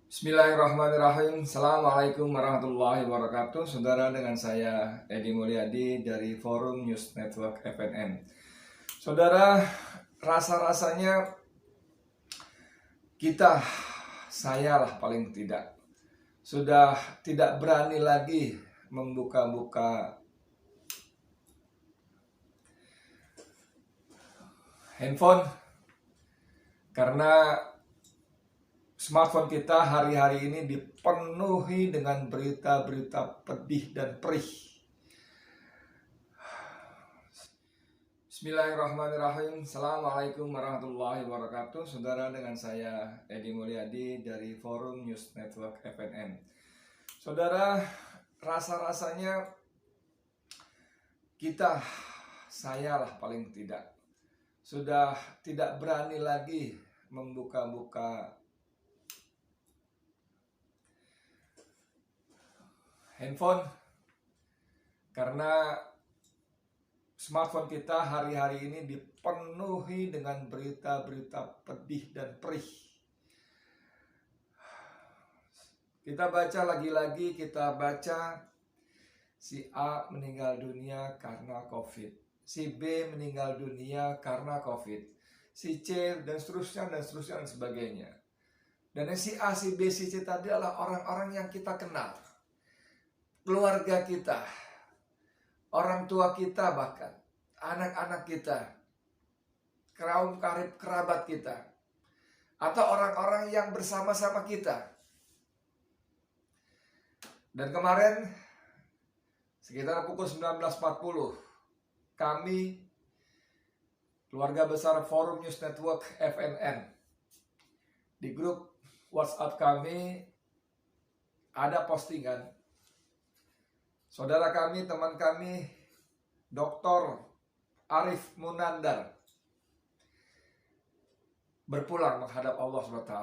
Bismillahirrahmanirrahim. Assalamualaikum warahmatullahi wabarakatuh. Saudara, dengan saya Edi Mulyadi dari Forum News Network FNN. Saudara, rasa-rasanya saya lah paling tidak, sudah tidak berani lagi membuka-buka handphone karena smartphone kita hari-hari ini dipenuhi dengan berita-berita pedih dan perih. Bismillahirrahmanirrahim. Assalamualaikum warahmatullahi wabarakatuh. Saudara, dengan saya Edi Mulyadi dari Forum News Network FNN. Saudara, rasa-rasanya saya lah paling tidak, sudah tidak berani lagi membuka-buka handphone karena smartphone kita hari-hari ini dipenuhi dengan berita-berita pedih dan perih. Kita baca lagi-lagi, si A meninggal dunia karena COVID, si B meninggal dunia karena COVID, si C dan seterusnya dan sebagainya. Dan si A, si B, si C tadi adalah orang-orang yang kita kenal, keluarga kita, orang tua kita, bahkan anak-anak kita, kaum karib kerabat kita, atau orang-orang yang bersama-sama kita. Dan kemarin sekitar pukul 19.40 kami, keluarga besar Forum News Network FNN, di grup WhatsApp kami ada postingan saudara kami, teman kami, Dr. Arif Munandar berpulang menghadap Allah SWT.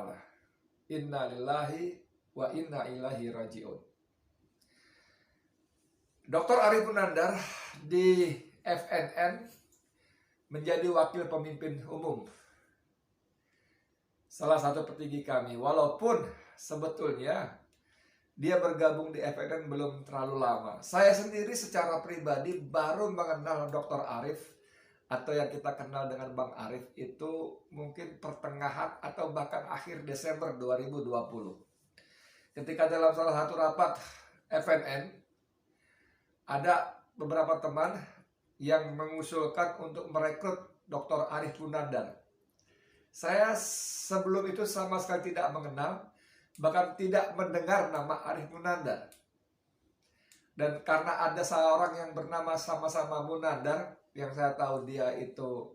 Inna lillahi wa inna ilaihi raji'un. Dr. Arif Munandar di FNN menjadi wakil pemimpin umum, salah satu petinggi kami. Walaupun sebetulnya dia bergabung di FNN belum terlalu lama. Saya sendiri secara pribadi baru mengenal Dr. Arif, atau yang kita kenal dengan Bang Arif, itu mungkin pertengahan atau bahkan akhir Desember 2020. Ketika dalam salah satu rapat FNN, ada beberapa teman yang mengusulkan untuk merekrut Dr. Arif Munandar. Saya sebelum itu sama sekali tidak mengenal, bahkan tidak mendengar nama Arif Munandar. Dan karena ada seorang yang bernama sama-sama Munandar, yang saya tahu dia itu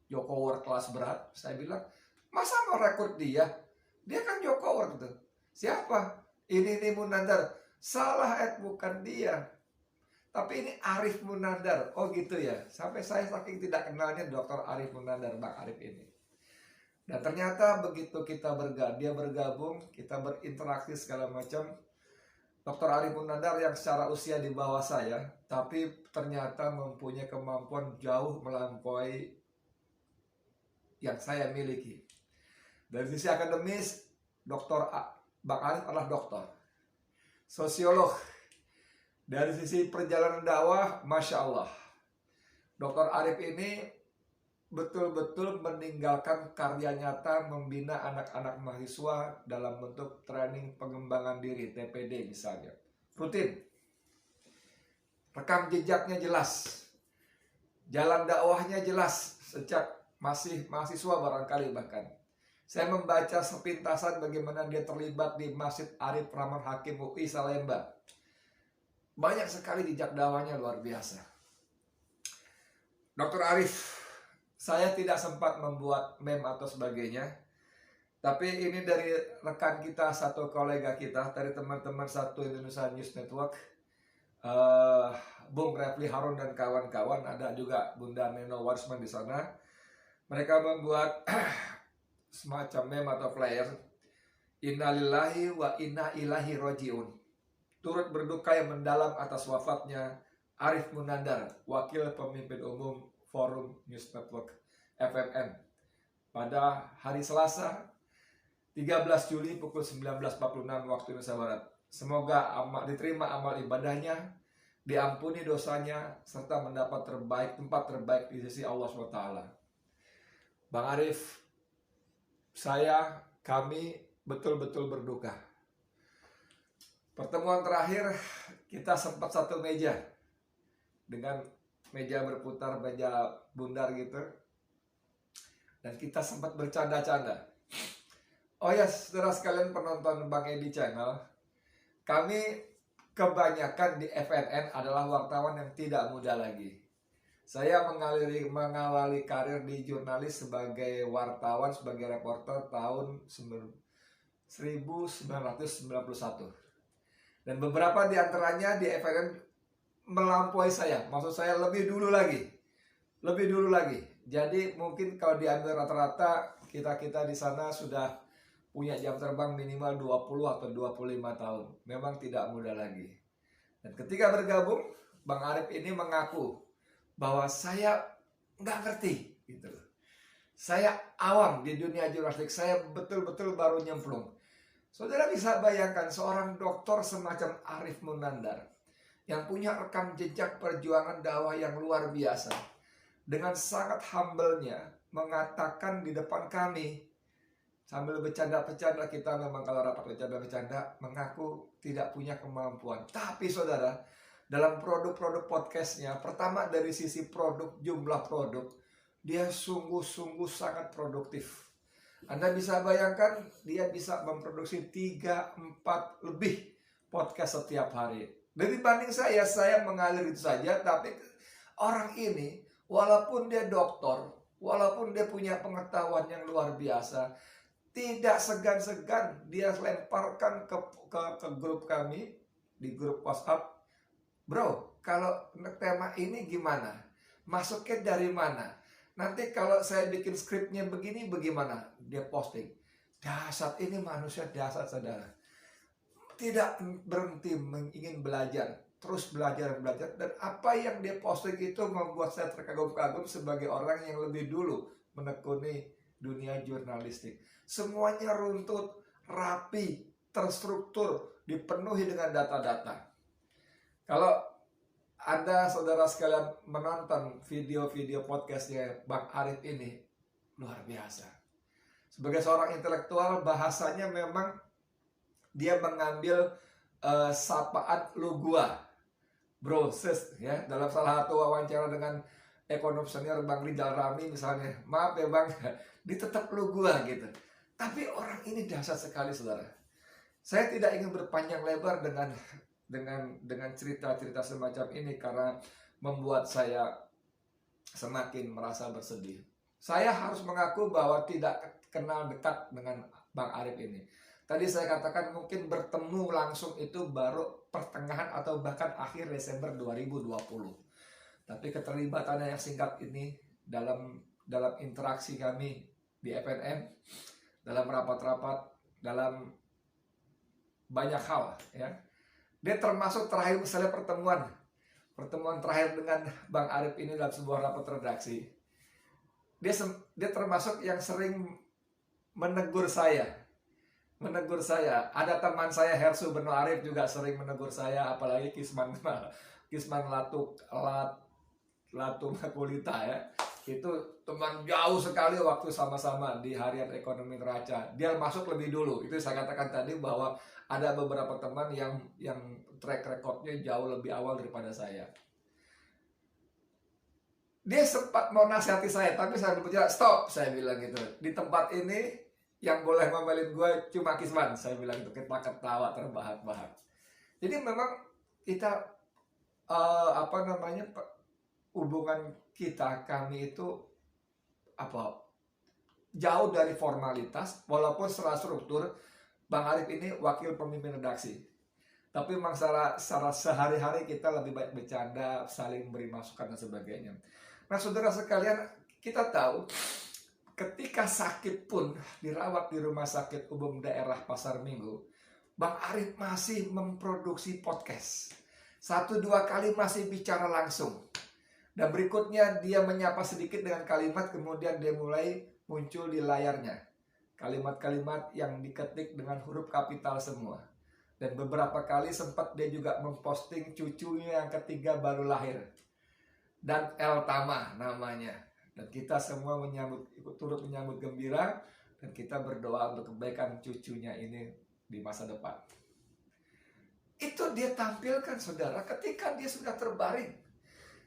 Jokower kelas berat, saya bilang, masa mau rekrut dia? Dia kan Jokower gitu. Siapa? Ini Munandar. Salah, bukan dia. Tapi ini Arif Munandar. Oh gitu ya. Sampai saya saking tidak kenalnya Dr. Arif Munandar, Bang Arif ini. Dan ternyata begitu dia bergabung, kita berinteraksi segala macam. Dr. Arif Munandar yang secara usia di bawah saya, tapi ternyata mempunyai kemampuan jauh melampaui yang saya miliki. Dari sisi akademis, Bang Arif adalah doktor, sosiolog. Dari sisi perjalanan dakwah, Masya Allah, Dr. Arif ini betul-betul meninggalkan karya nyata membina anak-anak mahasiswa dalam bentuk training pengembangan diri, TPD misalnya. Rutin. Rekam jejaknya jelas. Jalan dakwahnya jelas sejak masih mahasiswa barangkali bahkan. Saya membaca sepintasan bagaimana dia terlibat di Masjid Arif Rahman Hakim UI Salemba. Banyak sekali jejak dakwahnya, luar biasa. Dr. Arif, saya tidak sempat membuat meme atau sebagainya, tapi ini dari rekan kita, satu kolega kita, dari teman-teman satu Indonesia News Network, Bung Refli Harun dan kawan-kawan, ada juga Bunda Neno Warsman di sana. Mereka membuat semacam meme atau flyer, Innalillahi wa inna ilaihi raji'un. Turut berduka yang mendalam atas wafatnya Arif Munandar, wakil pemimpin umum Forum News Network FNN, pada hari Selasa 13 Juli pukul 19.46 waktu Indonesia Barat. Semoga diterima amal ibadahnya, diampuni dosanya, serta mendapat tempat terbaik di sisi Allah SWT. Bang Arif, kami betul-betul berduka. Pertemuan terakhir kita sempat satu meja, dengan meja berputar, meja bundar gitu. Dan kita sempat bercanda-canda. Oh ya, saudara sekalian penonton Bang Edi Channel, kami kebanyakan di FNN adalah wartawan yang tidak muda lagi. Saya mengawali karir di jurnalis sebagai wartawan, sebagai reporter tahun 1991. Dan beberapa di antaranya di FNN melampaui saya. Maksud saya lebih dulu lagi. Jadi mungkin kalau diambil rata-rata, kita di sana sudah punya jam terbang minimal 20 atau 25 tahun. Memang tidak muda lagi. Dan ketika bergabung, Bang Arif ini mengaku bahwa saya nggak ngerti gitu. Saya awam di dunia jurnalistik, saya betul-betul baru nyemplung. Saudara bisa bayangkan seorang doktor semacam Arif Munandar yang punya rekam jejak perjuangan dakwah yang luar biasa, dengan sangat humble-nya mengatakan di depan kami sambil bercanda-bercanda, kita memang kalau rapat bercanda-bercanda, mengaku tidak punya kemampuan. Tapi saudara, dalam produk-produk podcastnya, pertama dari sisi produk, jumlah produk, dia sungguh-sungguh sangat produktif. Anda bisa bayangkan, dia bisa memproduksi 3-4 lebih podcast setiap hari. Dari banding saya mengalir itu saja, tapi orang ini, walaupun dia doktor, walaupun dia punya pengetahuan yang luar biasa, tidak segan-segan dia lemparkan ke grup kami, di grup WhatsApp. Bro, kalau tema ini gimana? Masuknya dari mana? Nanti kalau saya bikin skripnya begini, bagaimana? Dia posting. Dasar, ini manusia dasar, saudara. Tidak berhenti ingin belajar. Terus belajar. Dan apa yang dia posting itu membuat saya terkagum-kagum sebagai orang yang lebih dulu menekuni dunia jurnalistik. Semuanya runtut, rapi, terstruktur, dipenuhi dengan data-data. Kalau Anda saudara sekalian menonton video-video podcastnya Bang Arif ini, luar biasa. Sebagai seorang intelektual, bahasanya memang dia mengambil sapaan lu gua, bro, sis, ya. Dalam salah satu wawancara dengan ekonom senior Bang Rizal Ramli misalnya, maaf ya Bang, dia tetap lu gua gitu. Tapi orang ini dahsyat sekali, saudara. Saya tidak ingin berpanjang lebar dengan cerita-cerita semacam ini karena membuat saya semakin merasa bersedih. Saya harus mengaku bahwa tidak kenal dekat dengan Bang Arif ini. Tadi saya katakan mungkin bertemu langsung itu baru pertengahan atau bahkan akhir Desember 2020. Tapi keterlibatannya yang singkat ini dalam interaksi kami di FNN, dalam rapat-rapat, dalam banyak hal, ya. Dia termasuk terakhir, misalnya pertemuan terakhir dengan Bang Arif ini dalam sebuah rapat redaksi. Dia termasuk yang sering menegur saya. Ada teman saya Hersu Beno Arif juga sering menegur saya, apalagi Kisman Latu Makulita, ya. Itu teman jauh sekali waktu sama-sama di Harian Ekonomi Neraca. Dia masuk lebih dulu. Itu saya katakan tadi bahwa ada beberapa teman yang track recordnya jauh lebih awal daripada saya. Dia sempat mau nasihati saya, tapi saya berbicara, stop, saya bilang gitu. Di tempat ini yang boleh ngomelin gue cuma Kisman, saya bilang itu. Kita ketawa terbahak-bahak. Jadi memang kita hubungan kami itu jauh dari formalitas, walaupun secara struktur Bang Arif ini wakil pemimpin redaksi. Tapi memang secara sehari-hari kita lebih baik bercanda, saling beri masukan dan sebagainya. Nah, saudara sekalian, kita tahu ketika sakit pun dirawat di Rumah Sakit Umum Daerah Pasar Minggu, Bang Arif masih memproduksi podcast. 1-2 kali masih bicara langsung. Dan berikutnya dia menyapa sedikit dengan kalimat, kemudian dia mulai muncul di layarnya. kalimat-kalimat yang diketik dengan huruf kapital semua. Dan beberapa kali sempat dia juga memposting cucunya yang ketiga baru lahir, dan Eltama namanya. Dan kita semua turut menyambut gembira, dan kita berdoa untuk kebaikan cucunya ini di masa depan. Itu dia tampilkan, saudara, ketika dia sudah terbaring.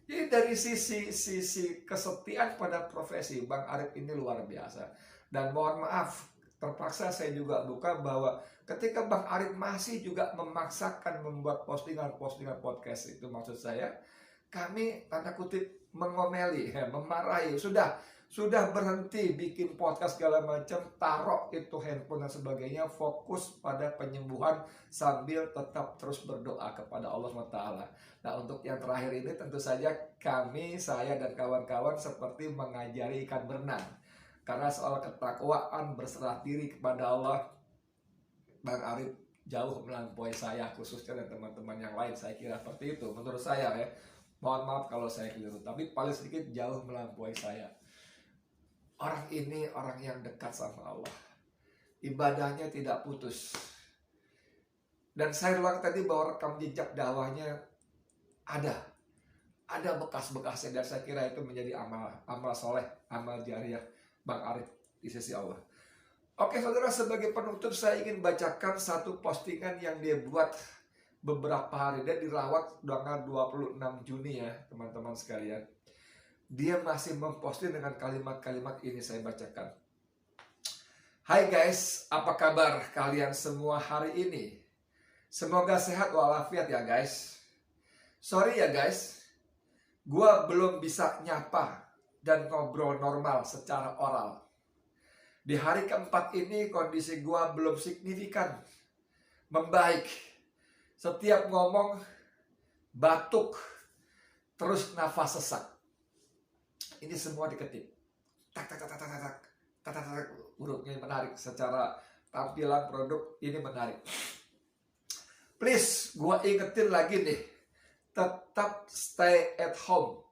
Jadi dari sisi kesetiaan pada profesi, Bang Arif ini luar biasa. Dan mohon maaf, terpaksa saya juga buka bahwa ketika Bang Arif masih juga memaksakan membuat postingan podcast, itu maksud saya, kami tanda kutip mengomeli, memarahi, sudah berhenti bikin podcast segala macam, taruh itu handphone dan sebagainya, fokus pada penyembuhan sambil tetap terus berdoa kepada Allah SWT. Nah, untuk yang terakhir ini tentu saja saya dan kawan-kawan seperti mengajari ikan berenang. Karena soal ketakwaan, berserah diri kepada Allah, Bang Arif jauh melampaui saya, khususnya dan teman-teman yang lain. Saya kira seperti itu, menurut saya ya. Mohon maaf kalau saya keliru, tapi paling sedikit jauh melampaui saya. Orang ini orang yang dekat sama Allah, ibadahnya tidak putus. Dan saya ulang tadi bahwa rekam jejak dakwahnya ada bekas-bekasnya, dan saya kira itu menjadi amal soleh, amal jariah Bang Arif di sisi Allah. Oke saudara, sebagai penutup saya ingin bacakan satu postingan yang dia buat beberapa hari. Dia dirawat tanggal 26 Juni ya teman-teman sekalian. Dia masih memposting dengan kalimat-kalimat ini, saya bacakan. Hai guys, apa kabar kalian semua hari ini? Semoga sehat walafiat ya guys. Sorry ya guys, gua belum bisa nyapa dan ngobrol normal secara oral. Di hari keempat ini kondisi gua belum signifikan membaik. Setiap ngomong batuk, terus nafas sesak. Ini semua diketik. Hurufnya menarik, secara tampilan produk ini menarik. Please, gua ingetin lagi nih, tetap stay at home.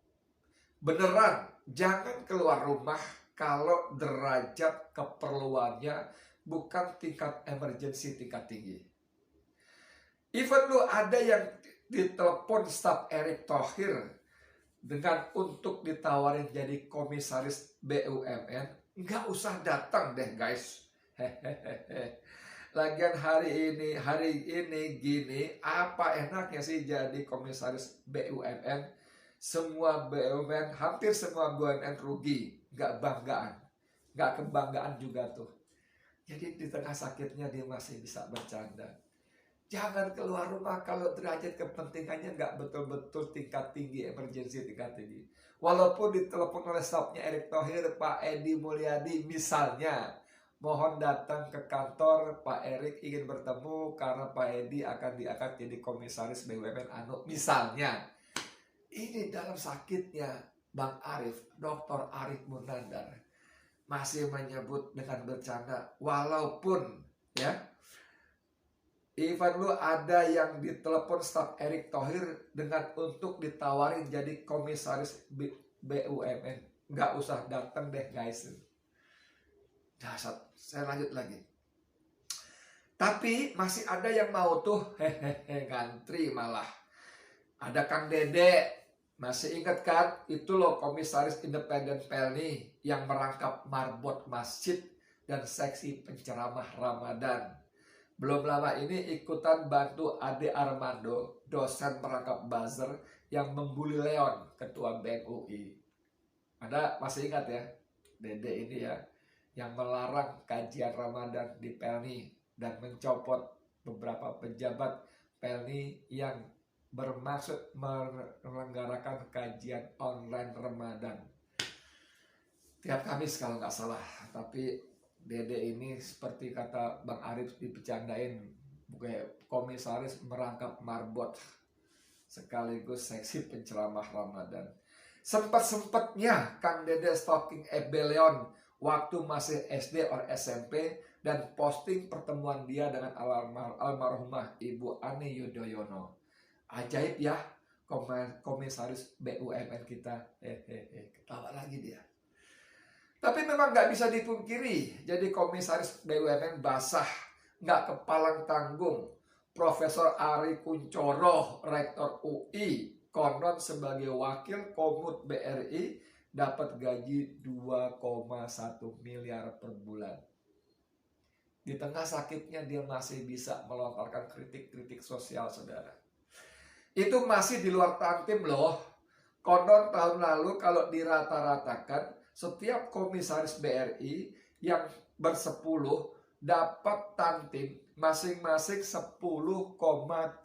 Beneran, jangan keluar rumah kalau derajat keperluannya bukan tingkat emergency tingkat tinggi. Even lu ada yang ditelepon staf Erick Thohir dengan untuk ditawarin jadi komisaris BUMN, nggak usah datang deh guys. Lagian hari ini gini, apa enaknya sih jadi komisaris BUMN? Semua BUMN, hampir semua BUMN rugi, nggak kebanggaan juga tuh. Jadi di tengah sakitnya dia masih bisa bercanda. Jangan keluar rumah kalau derajat kepentingannya nggak betul-betul tingkat tinggi, emergency tingkat tinggi. Walaupun ditelepon oleh stafnya Erick Thohir, Pak Edi Mulyadi misalnya, mohon datang ke kantor, Pak Erick ingin bertemu karena Pak Edi akan diangkat jadi komisaris BUMN Anu misalnya. Ini dalam sakitnya Bang Arif, Dr. Arif Munandar masih menyebut dengan bercanda, walaupun ya even lu ada yang ditelepon staf Erick Thohir dengan untuk ditawarin jadi komisaris BUMN, nggak usah datang deh guys. Dasar, saya lanjut lagi. Tapi masih ada yang mau tuh, ngantri malah. Ada Kang Dede, masih ingat kan? Itu loh komisaris independen Pelni yang merangkap marbot masjid dan seksi penceramah Ramadan. Belum lama ini ikutan bantu Ade Armando, dosen merangkap buzzer yang membuli Leon, ketua BEM UI. Ada, masih ingat ya? Dede ini ya, yang melarang kajian Ramadan di Pelni dan mencopot beberapa pejabat Pelni yang bermaksud menyelenggarakan kajian online Ramadan. Tiap Kamis kalau nggak salah, tapi Dede ini seperti kata Bang Arif dipecandain, bukan komisaris merangkap marbot sekaligus seksi penceramah Ramadan. Sempat-sempatnya Kang Dede stalking Leon waktu masih SD atau SMP dan posting pertemuan dia dengan almarhumah Ibu Ani Yudhoyono. Ajaib ya komisaris BUMN kita. Ketawa lagi dia. Tapi memang nggak bisa dipungkiri, jadi komisaris BUMN basah, nggak kepalang tanggung. Profesor Ari Kunchoro, Rektor UI, konon sebagai wakil Komut BRI, dapat gaji 2,1 miliar per bulan. Di tengah sakitnya dia masih bisa melontarkan kritik-kritik sosial, saudara. Itu masih di luar tantim loh. Konon tahun lalu kalau dirata-ratakan, setiap komisaris BRI yang bersepuluh dapat tantim masing-masing 10,38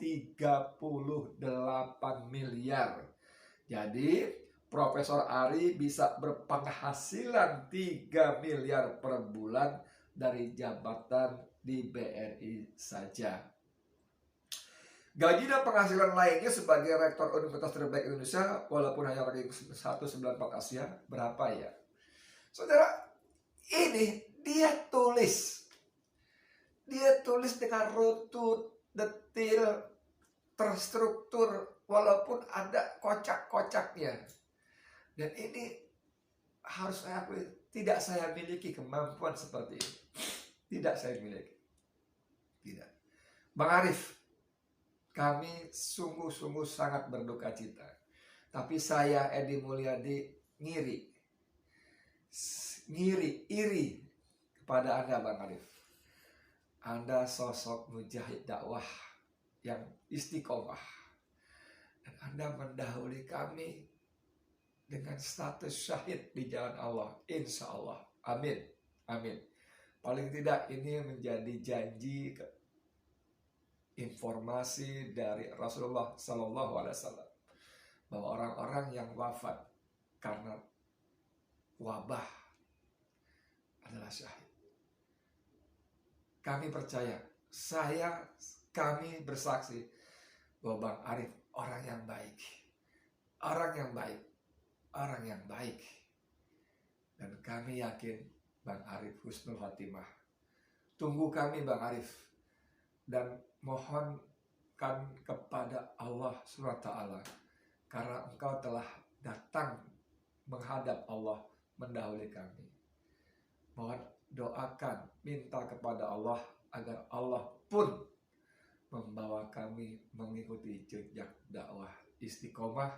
miliar. Jadi Profesor Ari bisa berpenghasilan 3 miliar per bulan dari jabatan di BRI saja. Gaji dan penghasilan lainnya sebagai rektor Universitas terbaik Indonesia, walaupun hanya ranking 194 Asia, berapa ya? Saudara, ini dia tulis dengan runtut, detail, terstruktur, walaupun ada kocak-kocaknya. Dan ini harus saya akui, tidak saya miliki kemampuan seperti ini. Tidak saya miliki. Tidak. Bang Arif, kami sungguh-sungguh sangat berduka cita. Tapi saya, Edi Mulyadi, iri kepada Anda, Bang Arif. Anda sosok mujahid dakwah yang istiqomah. Dan Anda mendahului kami dengan status syahid di jalan Allah. Insya Allah. Amin. Amin. Paling tidak ini menjadi janji informasi dari Rasulullah Sallallahu Alaihi Wasallam bahwa orang-orang yang wafat karena wabah adalah syahid. Kami percaya, kami bersaksi bahwa Bang Arif orang yang baik, orang yang baik, dan kami yakin Bang Arif husnul khotimah. Tunggu kami, Bang Arif, dan mohonkan kepada Allah SWT, karena engkau telah datang menghadap Allah mendahului kami. Mohon doakan, minta kepada Allah agar Allah pun membawa kami mengikuti jejak dakwah istiqomah,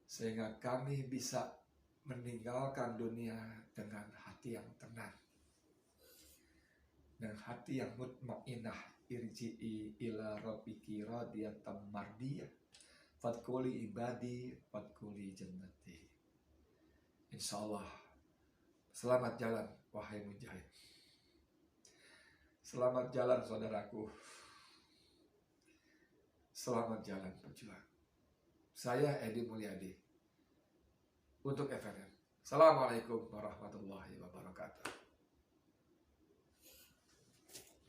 sehingga kami bisa meninggalkan dunia dengan hati yang tenang, dan hati yang mutmainnah. Irji'i ila rabbiki radiyatan mardiyah fadkhuli ibadi fadkhuli jannati. Insyaallah. Selamat jalan wahai mujahid. Selamat jalan saudaraku. Selamat jalan pejuang. Saya Edi Mulyadi untuk FNN. Assalamualaikum warahmatullahi wabarakatuh.